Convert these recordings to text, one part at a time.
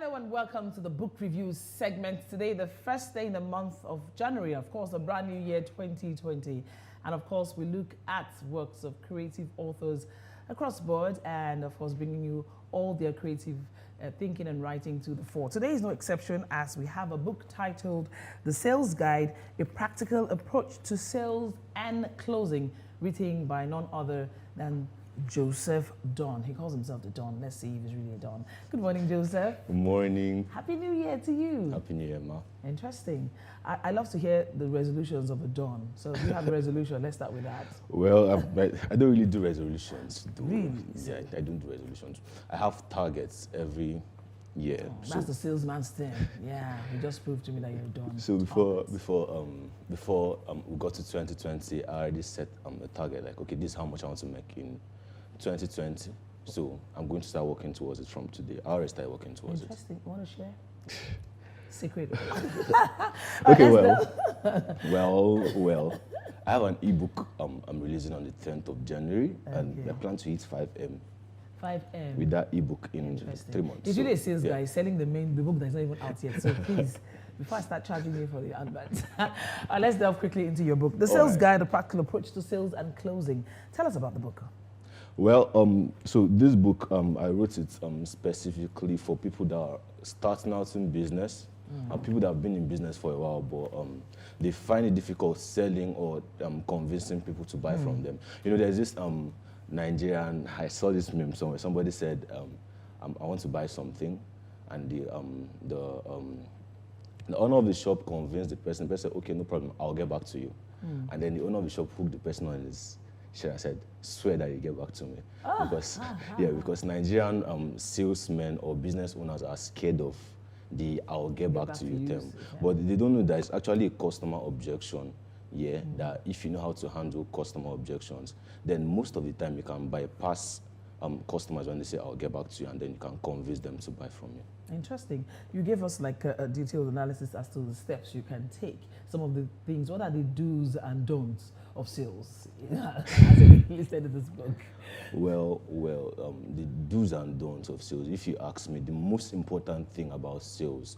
Hello and welcome to the book review segment. Today, the first day in the month of January, of course, a brand new year 2020. And of course, we look at works of creative authors across board and of course, bringing you all their creative thinking and writing to the fore. Today is no exception as we have a book titled The Sales Guide, A Practical Approach to Sales and Closing, written by none other than Joseph Don. He calls himself the Don. Let's see if he's really a Don. Good morning, Joseph. Good morning. Happy New Year to you. Happy New Year, ma. Interesting. I love to hear the resolutions of a Don. So if you have a resolution, let's start with that. Well, I don't really do resolutions. Really? Yeah, I don't do resolutions. I have targets every year. Oh, that's the salesman's thing. Yeah, you just proved to me that you're a Don. So before we got to 2020, I already set a target. Like, okay, this is how much I want to make in 2020. So I'm going to start working towards it from today. I already started working towards it. Interesting. You want to share? Secret. Okay, well. I have an ebook I'm releasing on the 10th of January, and I plan to hit 5M. 5M. With that ebook in 3 months. Is really a sales guy selling the book that's not even out yet. So please, before I start charging you for the advert, let's delve quickly into your book. The Sales Guide, A Practical Approach to Sales and Closing. Tell us about the book. Well, so this book, I wrote it specifically for people that are starting out in business, and people that have been in business for a while, but they find it difficult selling or convincing people to buy from them. You know, there's this Nigerian, I saw this meme somewhere. Somebody said, I want to buy something, and the owner of the shop convinced the person. The person said, okay, no problem, I'll get back to you. And then the owner of the shop hooked the person on his shirt. I said, swear that you get back to me. Because Nigerian salesmen or business owners are scared of the I'll get back to you term. But they don't know that it's actually a customer objection. Yeah, that if you know how to handle customer objections, then most of the time you can bypass customers when they say, I'll get back to you, and then you can convince them to buy from you. Interesting. You gave us like a detailed analysis as to the steps you can take. Some of the things, what are the do's and don'ts of sales, as listed in this book? Well, the do's and don'ts of sales, if you ask me, the most important thing about sales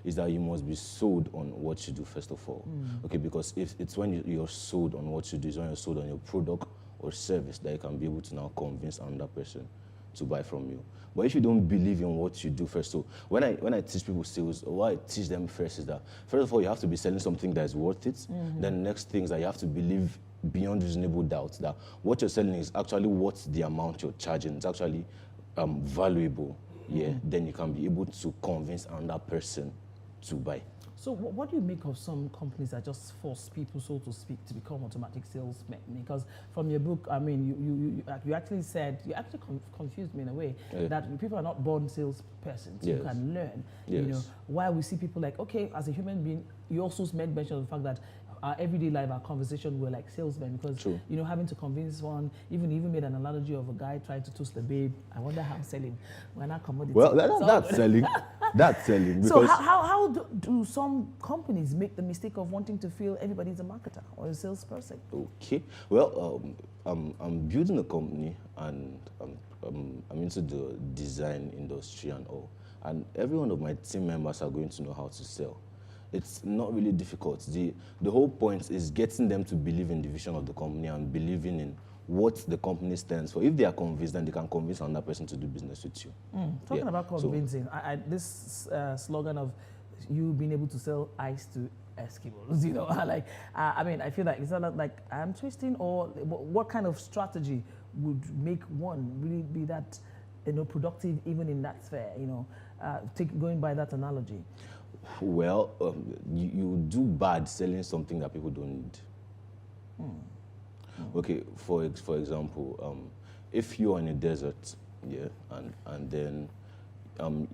is that you must be sold on what you do, first of all. Okay, because if it's when you're sold on what you do, it's when you're sold on your product or service that you can be able to now convince another person to buy from you. But if you don't believe in what you do first, so when I teach people sales, what I teach them first is that, first of all, you have to be selling something that is worth it. Then next thing is that you have to believe beyond reasonable doubt that what you're selling is actually worth the amount you're charging. It's actually valuable. Yeah, then you can be able to convince another person to buy. So what do you make of some companies that just force people, so to speak, to become automatic salesmen? Because from your book, I mean, you actually said, you actually confused me in a way, that people are not born salespersons. You can learn. You know, while we see people like, okay, as a human being, you also made mention of the fact that our everyday life, our conversation, we're like salesmen because, you know, having to convince one, even made an analogy of a guy trying to toast the babe. I wonder how I'm selling. We're not commodity. Well, that's selling. That's selling. So how do some companies make the mistake of wanting to feel everybody's a marketer or a salesperson? Okay. Well, I'm building a company and I'm into the design industry and all. And every one of my team members are going to know how to sell. It's not really difficult. The whole point is getting them to believe in the vision of the company and believing in what the company stands for. If they are convinced, then they can convince another person to do business with you. Talking about convincing, this slogan of you being able to sell ice to Eskimos, you know, like, I mean, I feel like it's not like I'm twisting, or what kind of strategy would make one really be that, you know, productive even in that sphere, you know, going by that analogy? Well, you do bad selling something that people don't need. Okay, for example, if you're in a desert, and then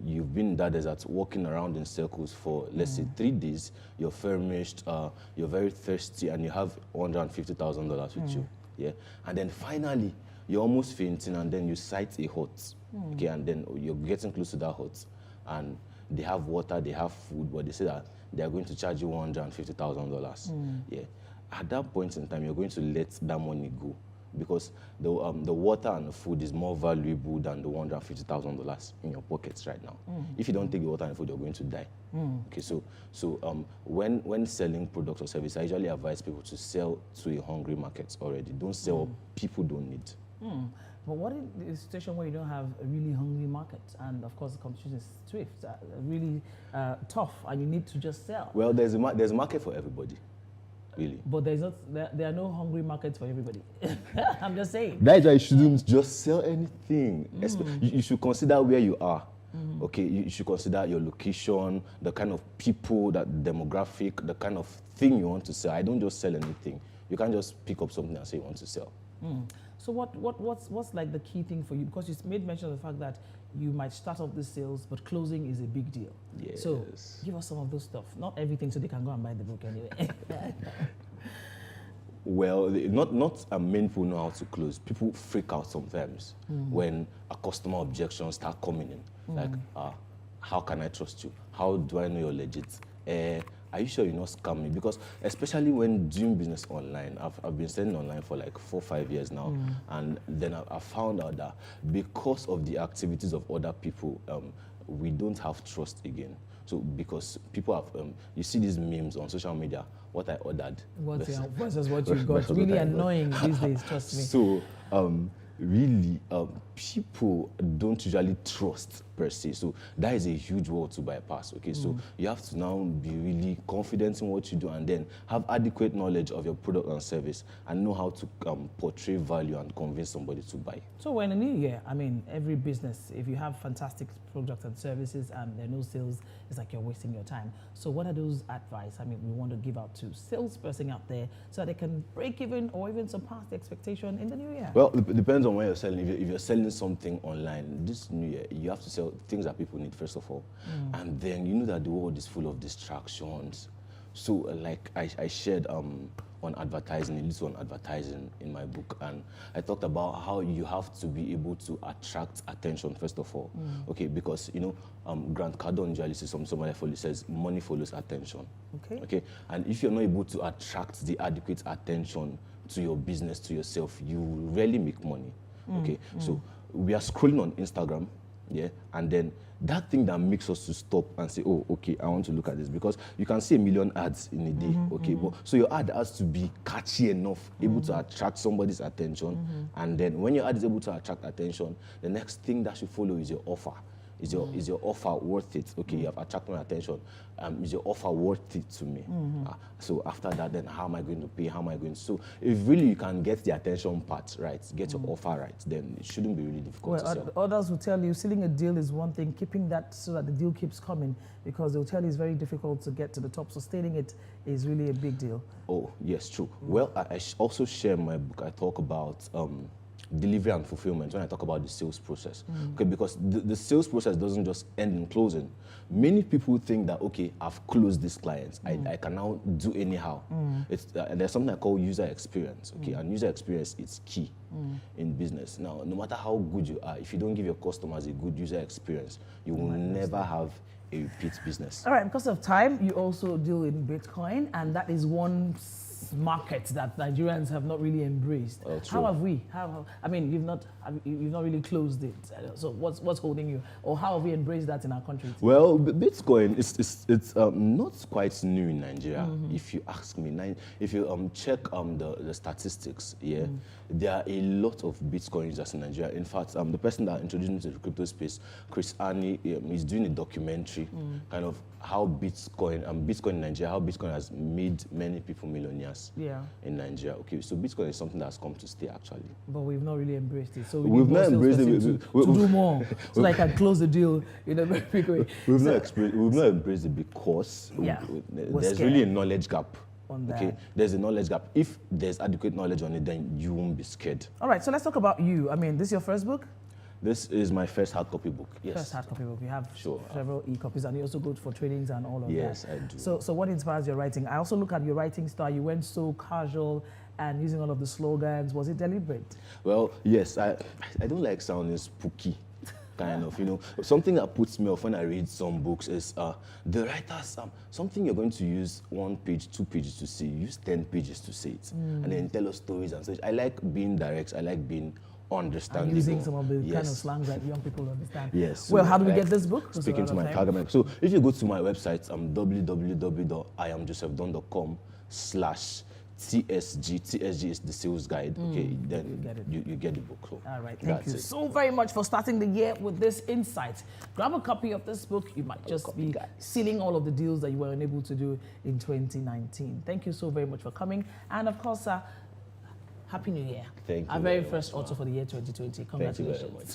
you've been in that desert walking around in circles for, let's say, 3 days, you're famished, you're very thirsty, and you have $150,000 with you, and then finally, you're almost fainting, and then you sight a hut, okay, and then you're getting close to that hut, and they have water, they have food, but they say that they are going to charge you $150,000. At that point in time, you're going to let that money go because the water and the food is more valuable than the $150,000 in your pockets right now. If you don't take the water and food, you're going to die. Okay, so when selling products or services, I usually advise people to sell to a hungry market already. Don't sell what people don't need. But what in a situation where you don't have a really hungry market, and of course the competition is swift, really tough, and you need to just sell? Well, there's a market for everybody. Really. But there are no hungry markets for everybody. I'm just saying. That is why you shouldn't just sell anything. You should consider where you are. Okay, you should consider your location, the kind of people, that demographic, the kind of thing you want to sell. I don't just sell anything. You can't just pick up something and say you want to sell. So what's like the key thing for you? Because you made mention of the fact that you might start off the sales, but closing is a big deal. Yes. So give us some of those stuff. Not everything, so they can go and buy the book anyway. Well, not many people know how to close. People freak out sometimes when a customer objections start coming in. Like, how can I trust you? How do I know you're legit? Are you sure you're not scamming? Because especially when doing business online, I've been selling online for like 4 or 5 years now, and then I found out that because of the activities of other people, we don't have trust again. So because people have, you see these memes on social media, what I ordered versus what you got. Really annoying these days, trust me. So really, people don't usually trust per se. So that is a huge wall to bypass. Okay, so you have to now be really confident in what you do, and then have adequate knowledge of your product and service, and know how to portray value and convince somebody to buy. So we're in a new year. I mean, every business, if you have fantastic products and services and there are no sales, it's like you're wasting your time. So what are those advice, I mean, we want to give out to salesperson out there so that they can break even or even surpass the expectation in the new year? Well, it depends on where you're selling. If you're selling something online, this new year, you have to sell things that people need, first of all. And then you know that the world is full of distractions. So like I shared on advertising, a little on advertising in my book, and I talked about how you have to be able to attract attention, first of all. Okay, because you know, Grant Cardone usually says, somebody says, money follows attention. Okay, and if you're not able to attract the adequate attention to your business, to yourself, you rarely make money. Okay, so we are scrolling on Instagram, yeah, and then that thing that makes us to stop and say, oh, okay, I want to look at this, because you can see 1 million ads in a day, okay, but so your ad has to be catchy enough, able to attract somebody's attention, and then when your ad is able to attract attention, the next thing that should follow is your offer. Is your offer worth it? Okay, you have attracted my attention. Is your offer worth it to me? So after that, then how am I going to pay? How am I going to? So if really you can get the attention part right, get your offer right, then it shouldn't be really difficult to sell. Others will tell you sealing a deal is one thing, keeping that so that the deal keeps coming, because they'll tell you it's very difficult to get to the top. Sustaining it is really a big deal. Oh, yes, true. Well, I also share in my book, I talk about delivery and fulfillment when I talk about the sales process. Okay, because the sales process doesn't just end in closing. Many people think that, okay, I've closed this client, I can now do anyhow. There's something I call user experience, okay, and user experience is key in business. Now, no matter how good you are, if you don't give your customers a good user experience, you will never have a repeat business. All right, because of time, you also deal in Bitcoin, and that is one market that Nigerians have not really embraced. How have we? I mean, you've not really closed it. So what's holding you, or how have we embraced that in our country? Well, Bitcoin it's not quite new in Nigeria. If you ask me, if you check the statistics, yeah, there are a lot of Bitcoin users in Nigeria. In fact, the person that introduced me to the crypto space, Chris Arney, is doing a documentary, kind of how Bitcoin in Nigeria, how Bitcoin has made many people millionaires in Nigeria. Okay, so Bitcoin is something that's come to stay actually. But we've not really embraced it. So we've not embraced it to do more, so I can close the deal in a very quick way. We've not embraced it because there's really a knowledge gap. Okay, there's a knowledge gap. If there's adequate knowledge on it, then you won't be scared. All right, so let's talk about you. I mean, this is your first book? This is my first hard copy book. Yes. First hard copy book. You have several e-copies, and you also go for trainings and all of that. Yes, I do. So what inspires your writing? I also look at your writing style. You went so casual and using all of the slogans. Was it deliberate? Well, yes. I don't like sounding spooky. kind of, you know. Something that puts me off when I read some books is the writers, something you're going to use 1 page, 2 pages to say, use 10 pages to say it, and then tell us stories and such. I like being direct. I like being understandable. And using some of the yes. kind of slangs that young people understand. Yes. Well, so how do we like get this book? Speaking to my target market. So if you go to my website, www.iamjosephdon.com/TSG. TSG is the sales guide. Okay, then you get the book. So all right, thank you so very much for starting the year with this insight. Grab a copy of this book. You might just be sealing all of the deals that you were unable to do in 2019. Thank you so very much for coming. And of course, Happy New Year. Thank you. Our very first author for the year 2020. Congratulations. Thank you very much.